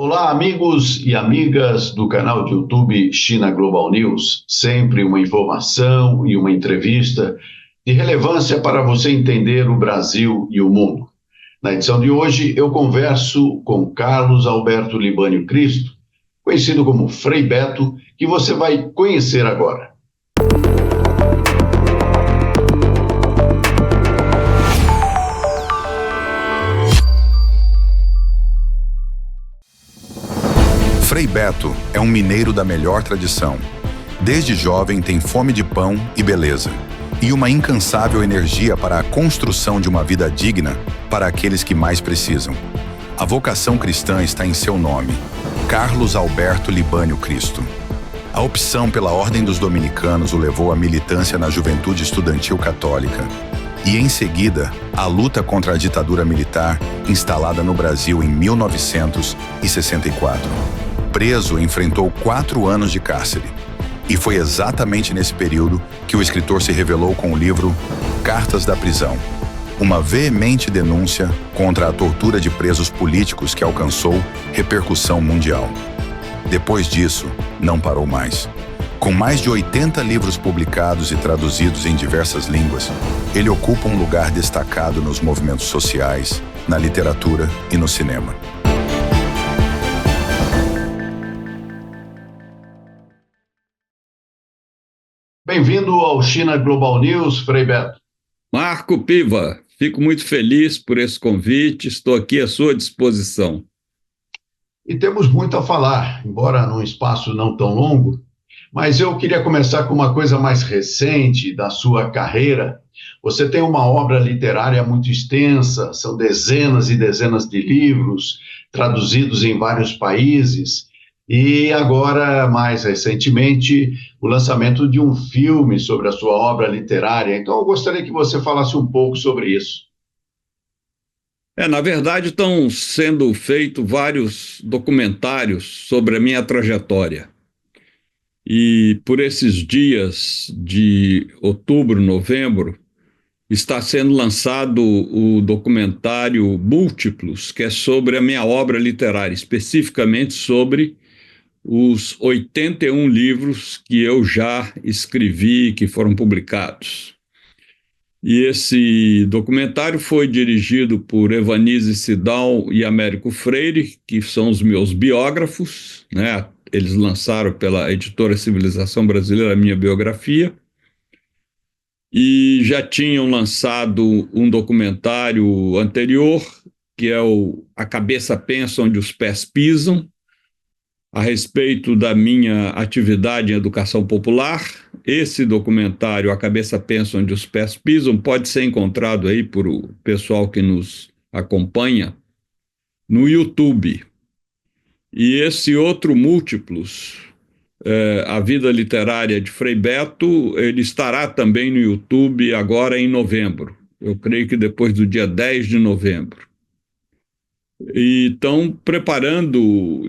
Olá, amigos e amigas do canal de YouTube China Global News. Sempre uma informação e uma entrevista de relevância para você entender o Brasil e o mundo. Na edição de hoje, eu converso com Carlos Alberto Libânio Cristo, conhecido como Frei Beto, que você vai conhecer agora. Frei Beto é um mineiro da melhor tradição. Desde jovem tem fome de pão e beleza, e uma incansável energia para a construção de uma vida digna para aqueles que mais precisam. A vocação cristã está em seu nome, Carlos Alberto Libânio Cristo. A opção pela Ordem dos Dominicanos o levou à militância na Juventude Estudantil Católica e, em seguida, à luta contra a ditadura militar instalada no Brasil em 1964. Preso, enfrentou 4 anos de cárcere. E foi exatamente nesse período que o escritor se revelou com o livro Cartas da Prisão, uma veemente denúncia contra a tortura de presos políticos que alcançou repercussão mundial. Depois disso, não parou mais. Com mais de 80 livros publicados e traduzidos em diversas línguas, ele ocupa um lugar destacado nos movimentos sociais, na literatura e no cinema. Bem-vindo ao China Global News, Frei Beto. Marco Piva, fico muito feliz por esse convite, estou aqui à sua disposição. E temos muito a falar, embora num espaço não tão longo, mas eu queria começar com uma coisa mais recente da sua carreira. Você tem uma obra literária muito extensa, são dezenas e dezenas de livros, traduzidos em vários países, e agora, mais recentemente, o lançamento de um filme sobre a sua obra literária. Então, eu gostaria que você falasse um pouco sobre isso. Na verdade, estão sendo feitos vários documentários sobre a minha trajetória. E por esses dias de outubro, novembro, está sendo lançado o documentário Múltiplos, que é sobre a minha obra literária, especificamente sobre os 81 livros que eu já escrevi, que foram publicados. E esse documentário foi dirigido por Evanise Sidal e Américo Freire, que são os meus biógrafos, né? Eles lançaram pela editora Civilização Brasileira a minha biografia, e já tinham lançado um documentário anterior, que é A Cabeça Pensa Onde os Pés Pisam, a respeito da minha atividade em educação popular. Esse documentário, A Cabeça Pensa Onde os Pés Pisam, pode ser encontrado aí por o pessoal que nos acompanha no YouTube. E esse outro Múltiplos, A Vida Literária de Frei Beto, ele estará também no YouTube agora em novembro. Eu creio que depois do dia 10 de novembro. E estão preparando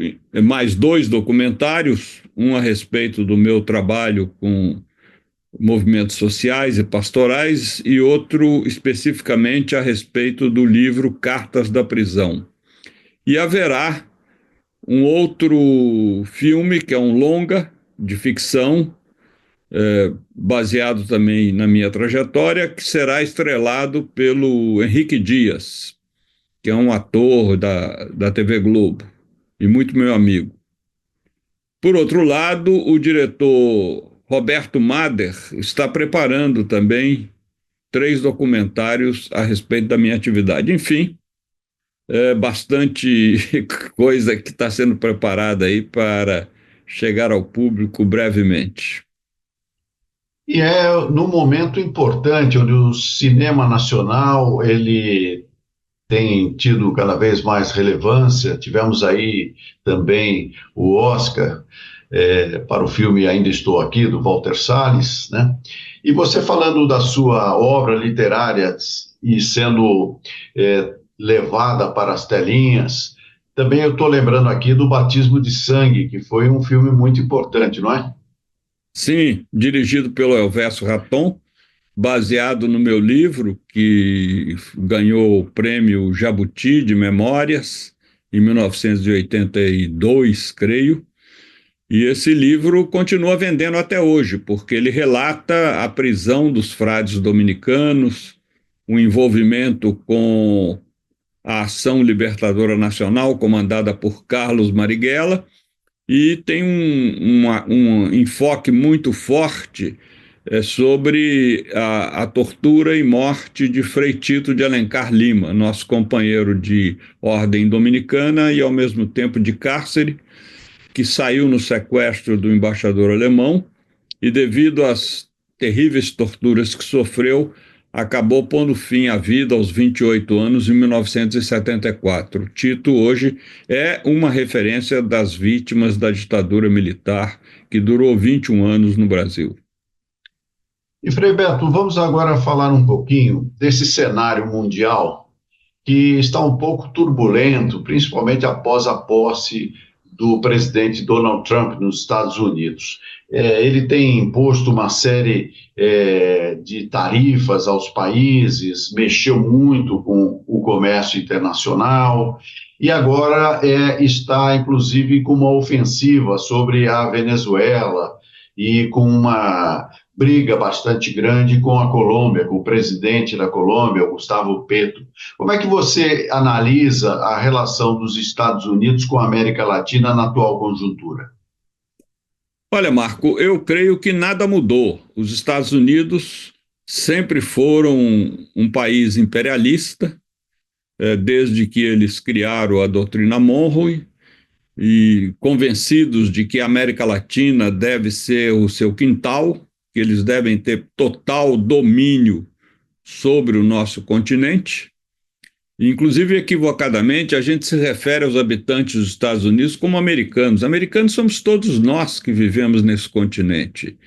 mais 2 documentários, um a respeito do meu trabalho com movimentos sociais e pastorais e outro especificamente a respeito do livro Cartas da Prisão. E haverá um outro filme, que é um longa de ficção, baseado também na minha trajetória, que será estrelado pelo Henrique Dias, que é um ator da TV Globo e muito meu amigo. Por outro lado, o diretor Roberto Mader está preparando também 3 documentários a respeito da minha atividade. Enfim, é bastante coisa que está sendo preparada aí para chegar ao público brevemente. E é num momento importante, onde o cinema nacional, ele tem tido cada vez mais relevância. Tivemos aí também o Oscar para o filme Ainda Estou Aqui, do Walter Salles, né? E você falando da sua obra literária e sendo levada para as telinhas, também eu estou lembrando aqui do Batismo de Sangue, que foi um filme muito importante, não é? Sim, dirigido pelo Elvésio Raton, baseado no meu livro, que ganhou o prêmio Jabuti de Memórias, em 1982, creio. E esse livro continua vendendo até hoje, porque ele relata a prisão dos frades dominicanos, o envolvimento com a Ação Libertadora Nacional, comandada por Carlos Marighella, e tem um enfoque muito forte sobre a tortura e morte de Frei Tito de Alencar Lima, nosso companheiro de ordem dominicana e, ao mesmo tempo, de cárcere, que saiu no sequestro do embaixador alemão e, devido às terríveis torturas que sofreu, acabou pondo fim à vida aos 28 anos em 1974. Tito hoje é uma referência das vítimas da ditadura militar que durou 21 anos no Brasil. E Frei Beto, vamos agora falar um pouquinho desse cenário mundial que está um pouco turbulento, principalmente após a posse do presidente Donald Trump nos Estados Unidos. Ele tem imposto uma série de tarifas aos países, mexeu muito com o comércio internacional e agora está, inclusive, com uma ofensiva sobre a Venezuela e com uma briga bastante grande com a Colômbia, com o presidente da Colômbia, Gustavo Petro. Como é que você analisa a relação dos Estados Unidos com a América Latina na atual conjuntura? Olha, Marco, eu creio que nada mudou. Os Estados Unidos sempre foram um país imperialista, desde que eles criaram a doutrina Monroe, e convencidos de que a América Latina deve ser o seu quintal, que eles devem ter total domínio sobre o nosso continente. Inclusive, equivocadamente, a gente se refere aos habitantes dos Estados Unidos como americanos. Americanos somos todos nós que vivemos nesse continente.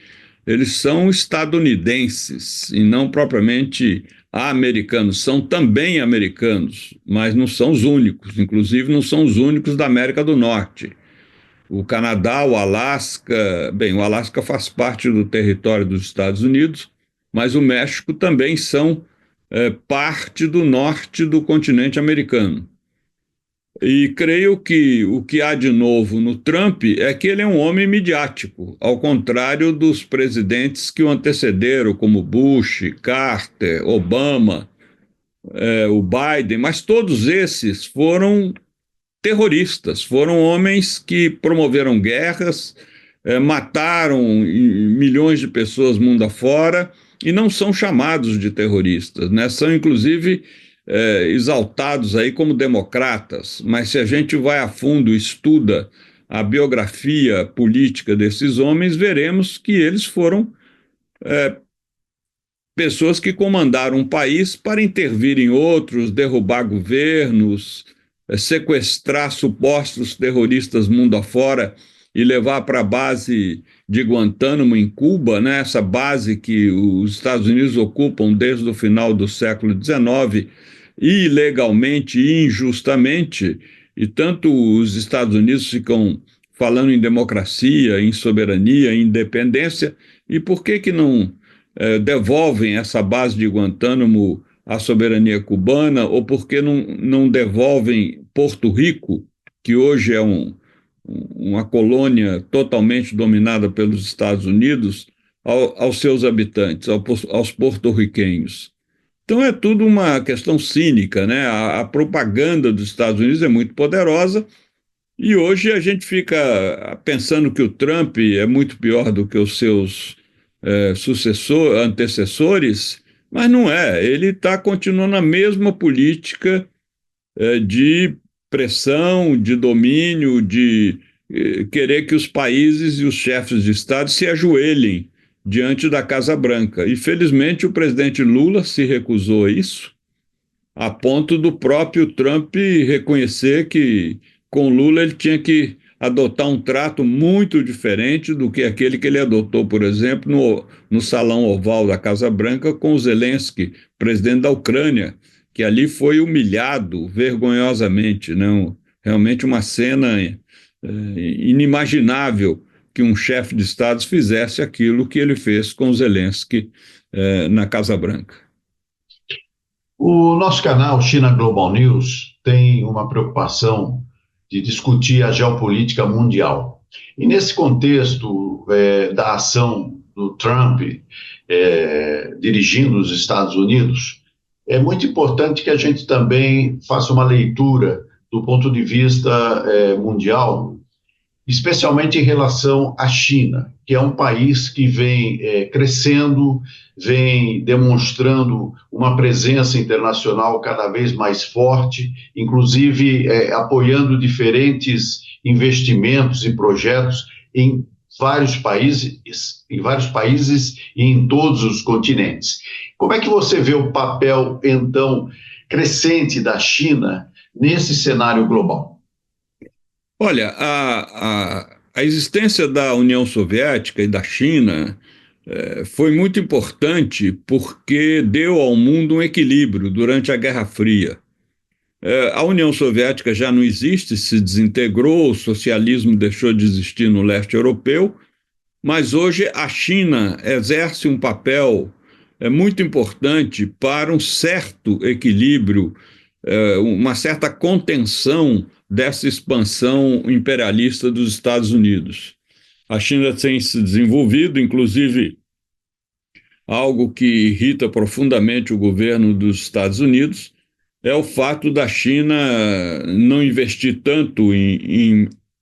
Eles são estadunidenses e não propriamente americanos. São também americanos, mas não são os únicos. Inclusive, não são os únicos da América do Norte. O Canadá, o Alasca, bem, o Alasca faz parte do território dos Estados Unidos, mas o México também são parte do norte do continente americano. E creio que o que há de novo no Trump é que ele é um homem midiático, ao contrário dos presidentes que o antecederam, como Bush, Carter, Obama, o Biden, mas todos esses foram terroristas, foram homens que promoveram guerras, mataram milhões de pessoas mundo afora e não são chamados de terroristas, né? São inclusive exaltados aí como democratas, mas se a gente vai a fundo e estuda a biografia política desses homens, veremos que eles foram pessoas que comandaram um país para intervir em outros, derrubar governos, sequestrar supostos terroristas mundo afora e levar para a base de Guantánamo, em Cuba, né? Essa base que os Estados Unidos ocupam desde o final do século XIX, ilegalmente e injustamente, e tanto os Estados Unidos ficam falando em democracia, em soberania, em independência, e por que não devolvem essa base de Guantánamo à soberania cubana, ou por que não devolvem Porto Rico, que hoje é uma colônia totalmente dominada pelos Estados Unidos, aos seus habitantes, aos porto-riquenhos. Então é tudo uma questão cínica, né? A propaganda dos Estados Unidos é muito poderosa e hoje a gente fica pensando que o Trump é muito pior do que os seus antecessores, mas não é. Ele está continuando a mesma política de pressão, de domínio, de querer que os países e os chefes de Estado se ajoelhem diante da Casa Branca. E, felizmente, o presidente Lula se recusou a isso, a ponto do próprio Trump reconhecer que, com Lula, ele tinha que adotar um trato muito diferente do que aquele que ele adotou, por exemplo, no Salão Oval da Casa Branca com o Zelensky, presidente da Ucrânia, que ali foi humilhado vergonhosamente, né? Realmente uma cena inimaginável que um chefe de Estado fizesse aquilo que ele fez com Zelensky na Casa Branca. O nosso canal China Global News tem uma preocupação de discutir a geopolítica mundial. E nesse contexto da ação do Trump dirigindo os Estados Unidos, é muito importante que a gente também faça uma leitura do ponto de vista mundial, especialmente em relação à China, que é um país que vem crescendo, vem demonstrando uma presença internacional cada vez mais forte, inclusive apoiando diferentes investimentos e projetos em vários países e em todos os continentes. Como é que você vê o papel, então, crescente da China nesse cenário global? Olha, a existência da União Soviética e da China foi muito importante porque deu ao mundo um equilíbrio durante a Guerra Fria. A União Soviética já não existe, se desintegrou, o socialismo deixou de existir no leste europeu, mas hoje a China exerce um papel muito importante para um certo equilíbrio, uma certa contenção dessa expansão imperialista dos Estados Unidos. A China tem se desenvolvido, inclusive algo que irrita profundamente o governo dos Estados Unidos é o fato da China não investir tanto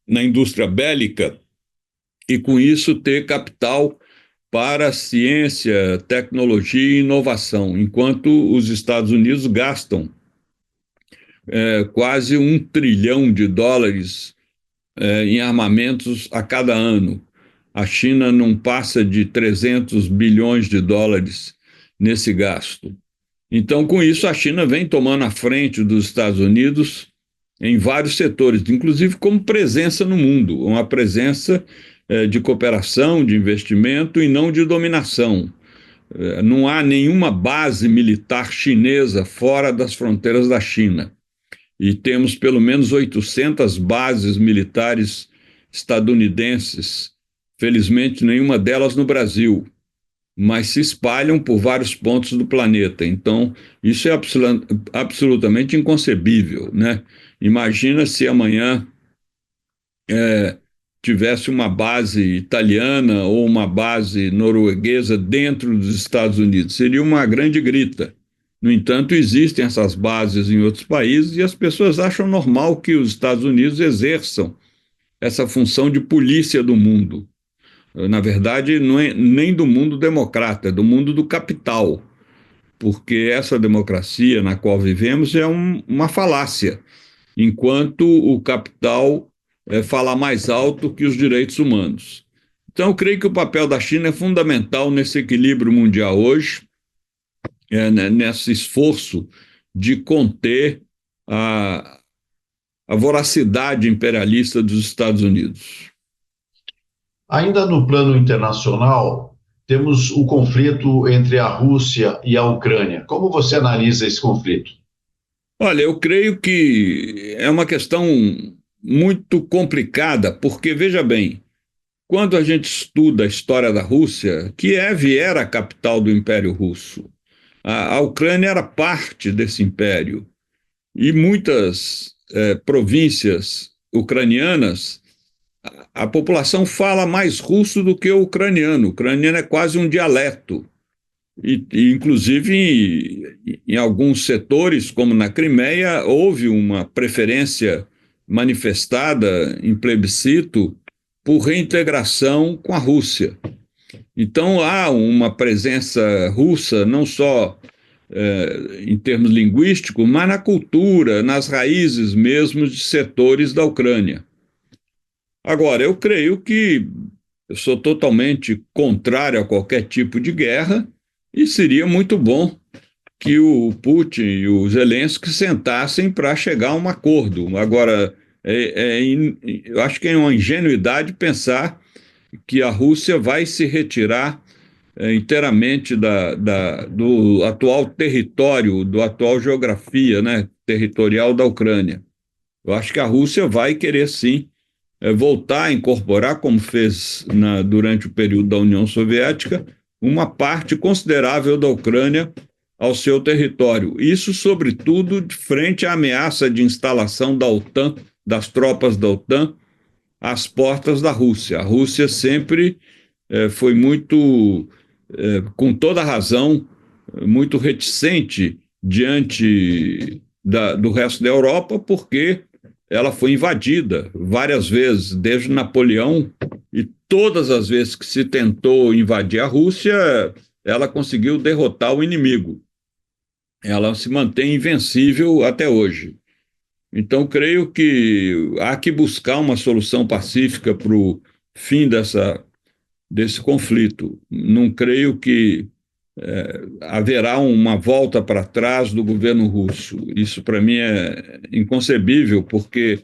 na indústria bélica e, com isso, ter capital para ciência, tecnologia e inovação, enquanto os Estados Unidos gastam quase $1 trilhão em armamentos a cada ano. A China não passa de $300 bilhões nesse gasto. Então, com isso, a China vem tomando a frente dos Estados Unidos em vários setores, inclusive como presença no mundo, uma presença de cooperação, de investimento e não de dominação. Não há nenhuma base militar chinesa fora das fronteiras da China. E temos pelo menos 800 bases militares estadunidenses, felizmente nenhuma delas no Brasil, mas se espalham por vários pontos do planeta. Então, isso é absolutamente inconcebível, né? Imagina se amanhã tivesse uma base italiana ou uma base norueguesa dentro dos Estados Unidos. Seria uma grande grita. No entanto, existem essas bases em outros países e as pessoas acham normal que os Estados Unidos exerçam essa função de polícia do mundo. Na verdade, não é nem do mundo democrata, é do mundo do capital, porque essa democracia na qual vivemos é uma falácia, enquanto o capital fala mais alto que os direitos humanos. Então, eu creio que o papel da China é fundamental nesse equilíbrio mundial hoje, nesse esforço de conter a voracidade imperialista dos Estados Unidos. Ainda no plano internacional, temos o conflito entre a Rússia e a Ucrânia. Como você analisa esse conflito? Olha, eu creio que é uma questão muito complicada, porque, veja bem, quando a gente estuda a história da Rússia, Kiev era a capital do Império Russo. A Ucrânia era parte desse império. E muitas províncias ucranianas, a população fala mais russo do que o ucraniano. O ucraniano é quase um dialeto. Inclusive, em alguns setores, como na Crimeia, houve uma preferência manifestada em plebiscito por reintegração com a Rússia. Então, há uma presença russa, não só em termos linguísticos, mas na cultura, nas raízes mesmo de setores da Ucrânia. Agora, eu creio que eu sou totalmente contrário a qualquer tipo de guerra e seria muito bom que o Putin e o Zelensky sentassem para chegar a um acordo. Agora, eu acho que é uma ingenuidade pensar que a Rússia vai se retirar inteiramente do atual território, do atual geografia, né, territorial da Ucrânia. Eu acho que a Rússia vai querer, sim, voltar a incorporar, como fez durante o período da União Soviética, uma parte considerável da Ucrânia ao seu território. Isso, sobretudo, frente à ameaça de instalação da OTAN, das tropas da OTAN às portas da Rússia. A Rússia sempre foi muito, com toda razão, muito reticente diante do resto da Europa, porque ela foi invadida várias vezes, desde Napoleão, e todas as vezes que se tentou invadir a Rússia, ela conseguiu derrotar o inimigo. Ela se mantém invencível até hoje. Então, creio que há que buscar uma solução pacífica para o fim desse conflito. Não creio que haverá uma volta para trás do governo russo. Isso, para mim, é inconcebível, porque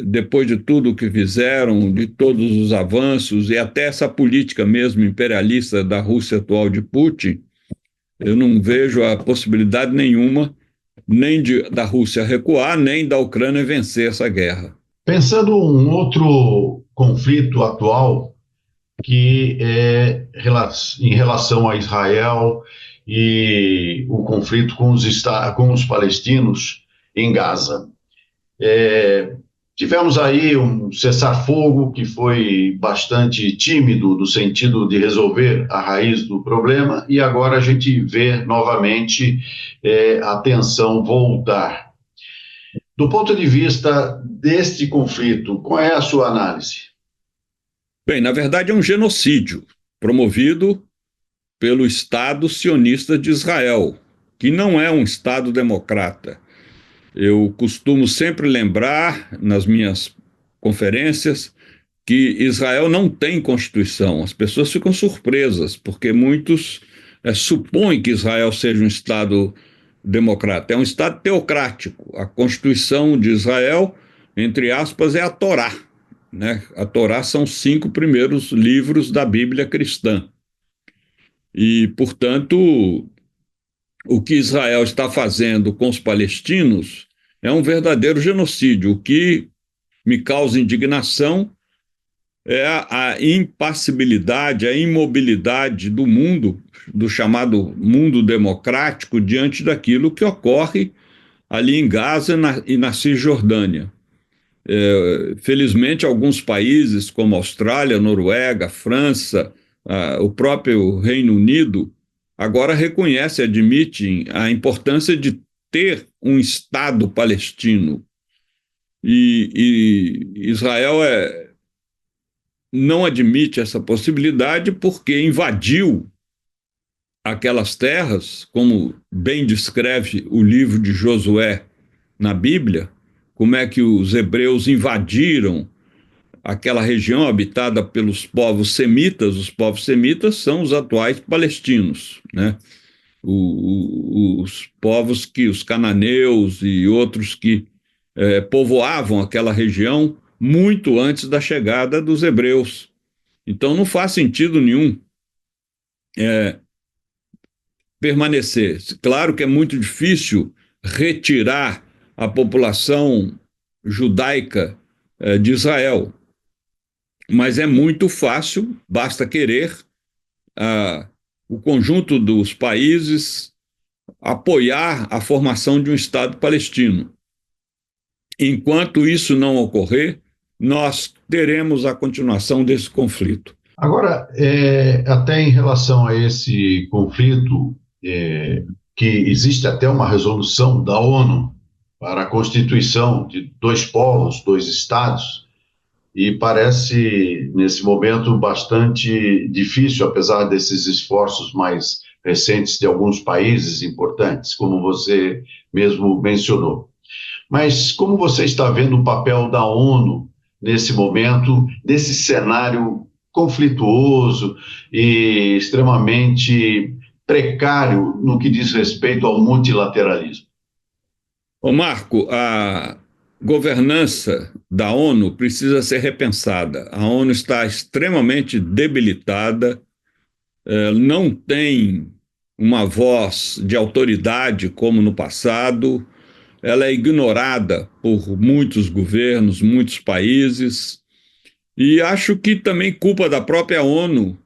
depois de tudo o que fizeram, de todos os avanços, e até essa política mesmo imperialista da Rússia atual de Putin, eu não vejo a possibilidade nenhuma nem da Rússia recuar, nem da Ucrânia vencer essa guerra. Pensando um outro conflito atual, que é em relação a Israel e o conflito com os palestinos em Gaza. Tivemos aí um cessar-fogo que foi bastante tímido no sentido de resolver a raiz do problema, e agora a gente vê novamente a tensão voltar. Do ponto de vista deste conflito, qual é a sua análise? Bem, na verdade é um genocídio promovido pelo Estado sionista de Israel, que não é um Estado democrata. Eu costumo sempre lembrar, nas minhas conferências, que Israel não tem Constituição. As pessoas ficam surpresas, porque muitos supõem que Israel seja um Estado democrata. É um Estado teocrático. A Constituição de Israel, entre aspas, é a Torá, né? A Torá são os 5 primeiros livros da Bíblia cristã. E, portanto, o que Israel está fazendo com os palestinos é um verdadeiro genocídio. O que me causa indignação é a impassibilidade, a imobilidade do mundo, do chamado mundo democrático, diante daquilo que ocorre ali em Gaza e na Cisjordânia. Felizmente, alguns países, como Austrália, Noruega, França, o próprio Reino Unido, agora reconhecem, admitem a importância de ter um Estado palestino. E Israel não admite essa possibilidade porque invadiu aquelas terras, como bem descreve o livro de Josué na Bíblia, como é que os hebreus invadiram aquela região habitada pelos povos semitas. Os povos semitas são os atuais palestinos, né? Os povos os cananeus e outros que povoavam aquela região muito antes da chegada dos hebreus. Então não faz sentido nenhum permanecer. Claro que é muito difícil retirar a população judaica de Israel, mas é muito fácil, basta querer, o conjunto dos países apoiar a formação de um Estado palestino. Enquanto isso não ocorrer, nós teremos a continuação desse conflito. Agora, até em relação a esse conflito, que existe até uma resolução da ONU para a constituição de 2 povos, 2 estados, e parece, nesse momento, bastante difícil, apesar desses esforços mais recentes de alguns países importantes, como você mesmo mencionou. Mas como você está vendo o papel da ONU nesse momento, nesse cenário conflituoso e extremamente precário no que diz respeito ao multilateralismo? Ô Marco, a governança da ONU precisa ser repensada. A ONU está extremamente debilitada, não tem uma voz de autoridade como no passado, ela é ignorada por muitos governos, muitos países, e acho que também culpa da própria ONU,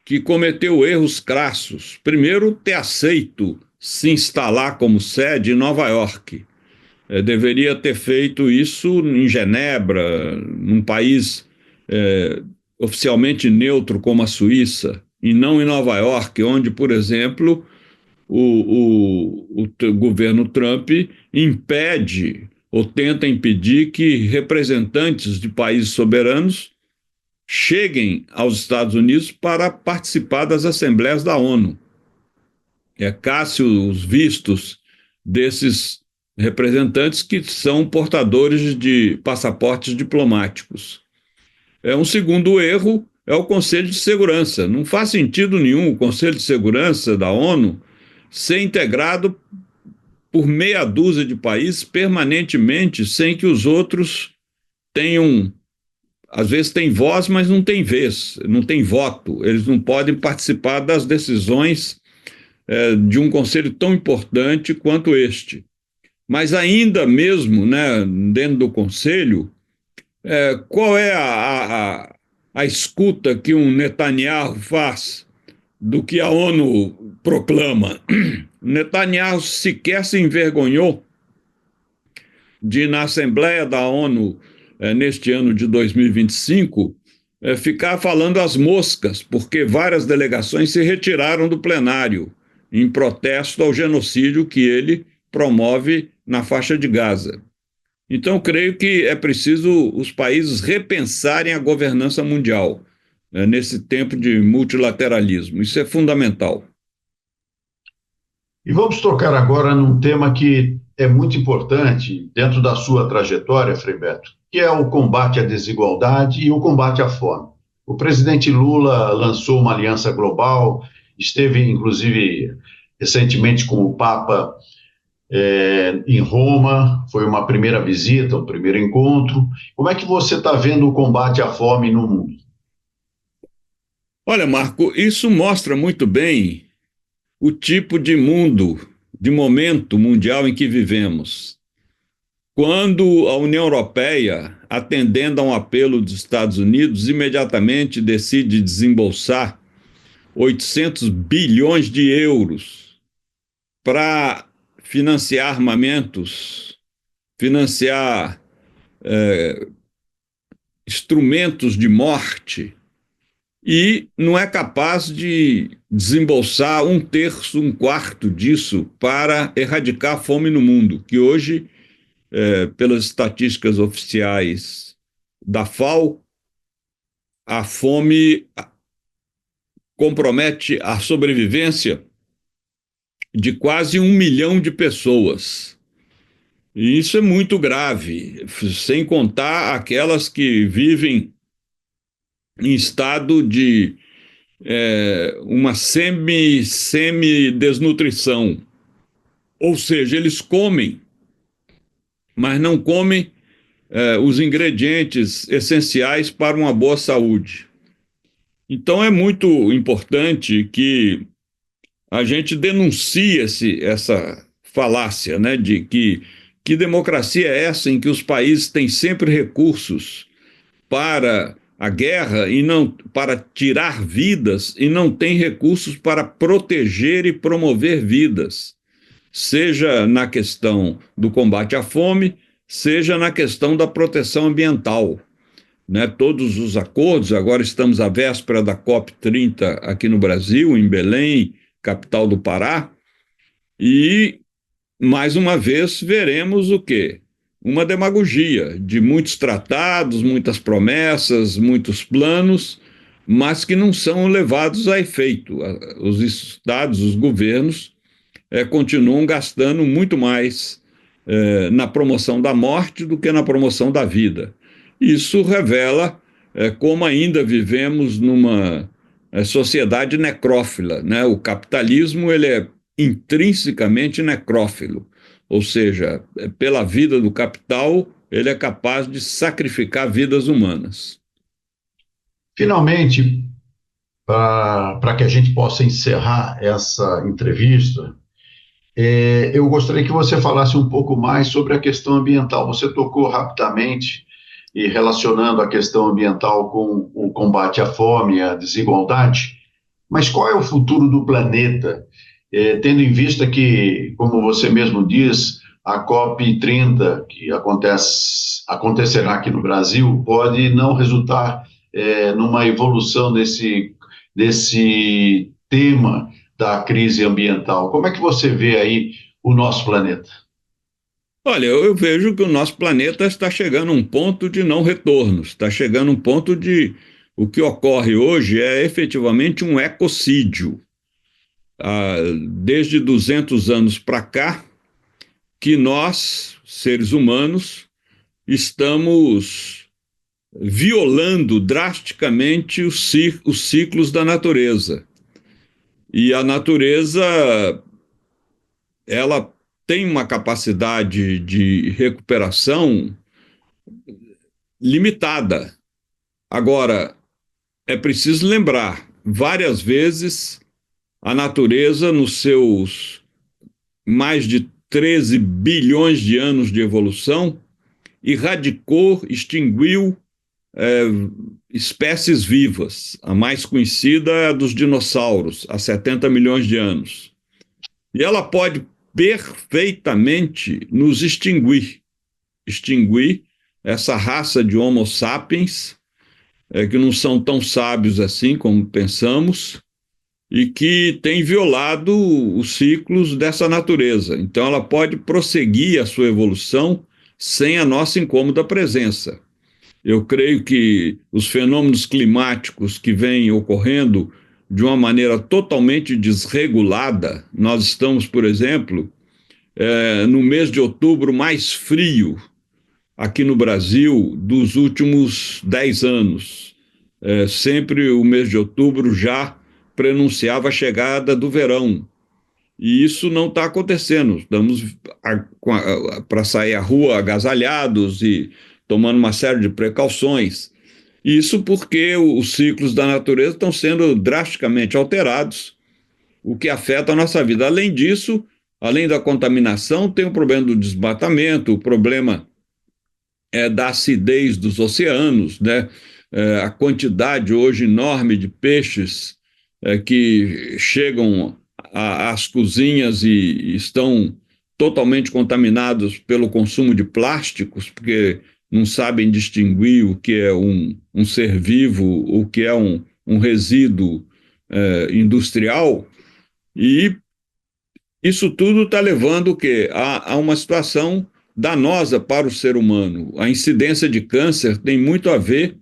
que cometeu erros crassos. Primeiro, ter aceito se instalar como sede em Nova York. deveria ter feito isso em Genebra, num país oficialmente neutro como a Suíça, e não em Nova York, onde, por exemplo, o governo Trump impede ou tenta impedir que representantes de países soberanos cheguem aos Estados Unidos para participar das assembleias da ONU. Casse os vistos desses representantes que são portadores de passaportes diplomáticos. Um segundo erro é o Conselho de Segurança. Não faz sentido nenhum o Conselho de Segurança da ONU ser integrado por meia dúzia de países permanentemente, sem que os outros tenham, às vezes tem voz, mas não tem vez, não tem voto. Eles não podem participar das decisões de um conselho tão importante quanto este. Mas ainda mesmo, né, dentro do conselho, qual é a escuta que um Netanyahu faz do que a ONU proclama? Netanyahu sequer se envergonhou de, na Assembleia da ONU, neste ano de 2025, ficar falando às moscas, porque várias delegações se retiraram do plenário em protesto ao genocídio que ele promove na faixa de Gaza. Então, creio que é preciso os países repensarem a governança mundial, nesse tempo de multilateralismo. Isso é fundamental. E vamos tocar agora num tema que é muito importante dentro da sua trajetória, Frei Beto, que é o combate à desigualdade e o combate à fome. O presidente Lula lançou uma aliança global, esteve, inclusive, recentemente com o Papa em Roma, foi uma primeira visita, um primeiro encontro. Como é que você está vendo o combate à fome no mundo? Olha, Marco, isso mostra muito bem o tipo de mundo, de momento mundial em que vivemos. Quando a União Europeia, atendendo a um apelo dos Estados Unidos, imediatamente decide desembolsar 800 bilhões de euros para financiar armamentos, financiar instrumentos de morte, e não é capaz de desembolsar um terço, um quarto disso para erradicar a fome no mundo, que hoje, pelas estatísticas oficiais da FAO, a fome compromete a sobrevivência de quase 1 milhão de pessoas. E isso é muito grave, sem contar aquelas que vivem em estado de uma semi-desnutrição. Ou seja, eles comem, mas não comem os ingredientes essenciais para uma boa saúde. Então é muito importante que a gente denuncie essa falácia, né, de que democracia é essa em que os países têm sempre recursos para a guerra e não para tirar vidas e não têm recursos para proteger e promover vidas, seja na questão do combate à fome, seja na questão da proteção ambiental, né? Todos os acordos, agora estamos à véspera da COP30 aqui no Brasil, em Belém, capital do Pará, e mais uma vez veremos o quê? Uma demagogia de muitos tratados, muitas promessas, muitos planos, mas que não são levados a efeito. Os estados, os governos, continuam gastando muito mais na promoção da morte do que na promoção da vida. Isso revela como ainda vivemos numa sociedade necrófila, né? O capitalismo ele é intrinsecamente necrófilo. Ou seja, pela vida do capital, ele é capaz de sacrificar vidas humanas. Finalmente, para que a gente possa encerrar essa entrevista, eu gostaria que você falasse um pouco mais sobre a questão ambiental. Você tocou rapidamente e relacionando a questão ambiental com o combate à fome e à desigualdade, mas qual é o futuro do planeta? Tendo em vista que, como você mesmo diz, a COP30, que acontecerá aqui no Brasil, pode não resultar numa evolução desse tema da crise ambiental. Como é que você vê aí o nosso planeta? Olha, eu vejo que o nosso planeta está chegando a um ponto de não retorno, está chegando a um ponto de. O que ocorre hoje é efetivamente um ecocídio. Desde 200 anos para cá, que nós, seres humanos, estamos violando drasticamente os ciclos da natureza. E a natureza, ela tem uma capacidade de recuperação limitada. Agora, é preciso lembrar, várias vezes a natureza, nos seus mais de 13 bilhões de anos de evolução, erradicou, extinguiu espécies vivas. A mais conhecida é a dos dinossauros, há 70 milhões de anos. E ela pode perfeitamente nos extinguir essa raça de Homo sapiens, que não são tão sábios assim como pensamos, e que tem violado os ciclos dessa natureza. Então ela pode prosseguir a sua evolução sem a nossa incômoda presença. Eu creio que os fenômenos climáticos que vêm ocorrendo de uma maneira totalmente desregulada, nós estamos, por exemplo, no mês de outubro mais frio aqui no Brasil dos últimos 10 anos. Sempre o mês de outubro já prenunciava a chegada do verão. E isso não está acontecendo. Estamos para sair à rua agasalhados e tomando uma série de precauções. Isso porque os ciclos da natureza estão sendo drasticamente alterados, o que afeta a nossa vida. Além disso, além da contaminação, tem o problema do desmatamento, o problema da acidez dos oceanos, né? A quantidade hoje enorme de peixes que chegam às cozinhas e estão totalmente contaminados pelo consumo de plásticos, porque não sabem distinguir o que é um ser vivo, o que é um resíduo industrial, e isso tudo está levando o quê? A uma situação danosa para o ser humano. A incidência de câncer tem muito a ver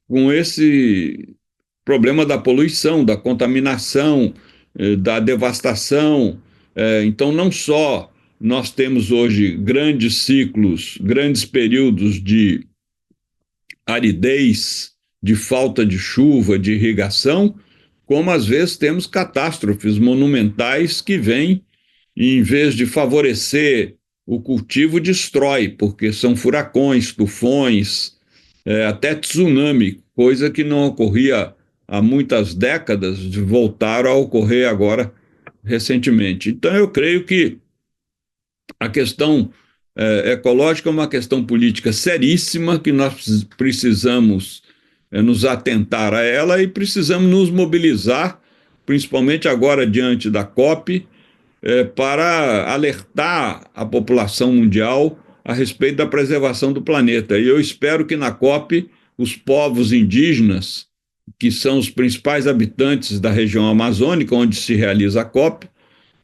com esse problema da poluição, da contaminação, da devastação. Então, não só nós temos hoje grandes ciclos, grandes períodos de aridez, de falta de chuva, de irrigação, como às vezes temos catástrofes monumentais que vêm e, em vez de favorecer o cultivo, destrói, porque são furacões, tufões, até tsunami, coisa que não ocorria há muitas décadas, voltaram a ocorrer agora recentemente. Então, eu creio que a questão ecológica é uma questão política seríssima, que nós precisamos nos atentar a ela e precisamos nos mobilizar, principalmente agora diante da COP, para alertar a população mundial a respeito da preservação do planeta. E eu espero que na COP os povos indígenas, que são os principais habitantes da região amazônica, onde se realiza a COP,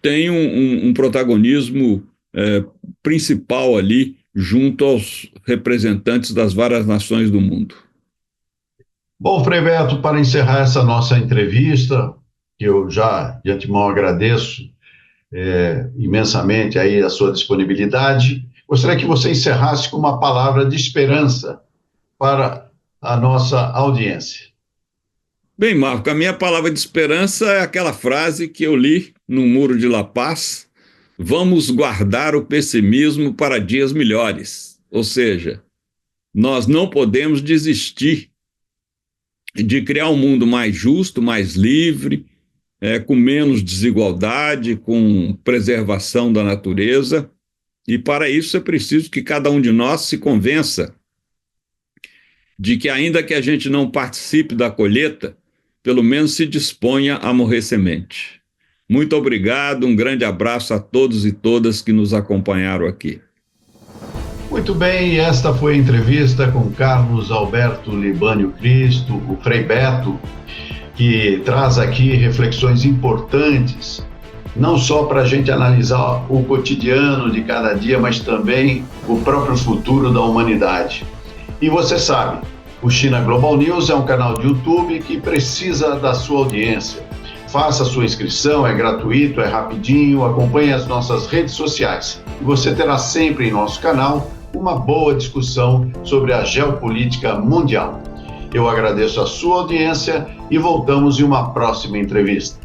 tenham um protagonismo principal ali, junto aos representantes das várias nações do mundo. Bom, Frei Beto, para encerrar essa nossa entrevista, que eu já de antemão agradeço imensamente aí a sua disponibilidade, gostaria que você encerrasse com uma palavra de esperança para a nossa audiência. Bem, Marco, a minha palavra de esperança é aquela frase que eu li no Muro de La Paz: vamos guardar o pessimismo para dias melhores. Ou seja, nós não podemos desistir de criar um mundo mais justo, mais livre, com menos desigualdade, com preservação da natureza. E para isso é preciso que cada um de nós se convença de que, ainda que a gente não participe da colheita, pelo menos se disponha a morrer semente. Muito obrigado, um grande abraço a todos e todas que nos acompanharam aqui. Muito bem, esta foi a entrevista com Carlos Alberto Libânio Cristo, o Frei Beto, que traz aqui reflexões importantes, não só para a gente analisar o cotidiano de cada dia, mas também o próprio futuro da humanidade. E você sabe, o China Global News é um canal de YouTube que precisa da sua audiência. Faça sua inscrição, é gratuito, é rapidinho, acompanhe as nossas redes sociais. E você terá sempre em nosso canal uma boa discussão sobre a geopolítica mundial. Eu agradeço a sua audiência e voltamos em uma próxima entrevista.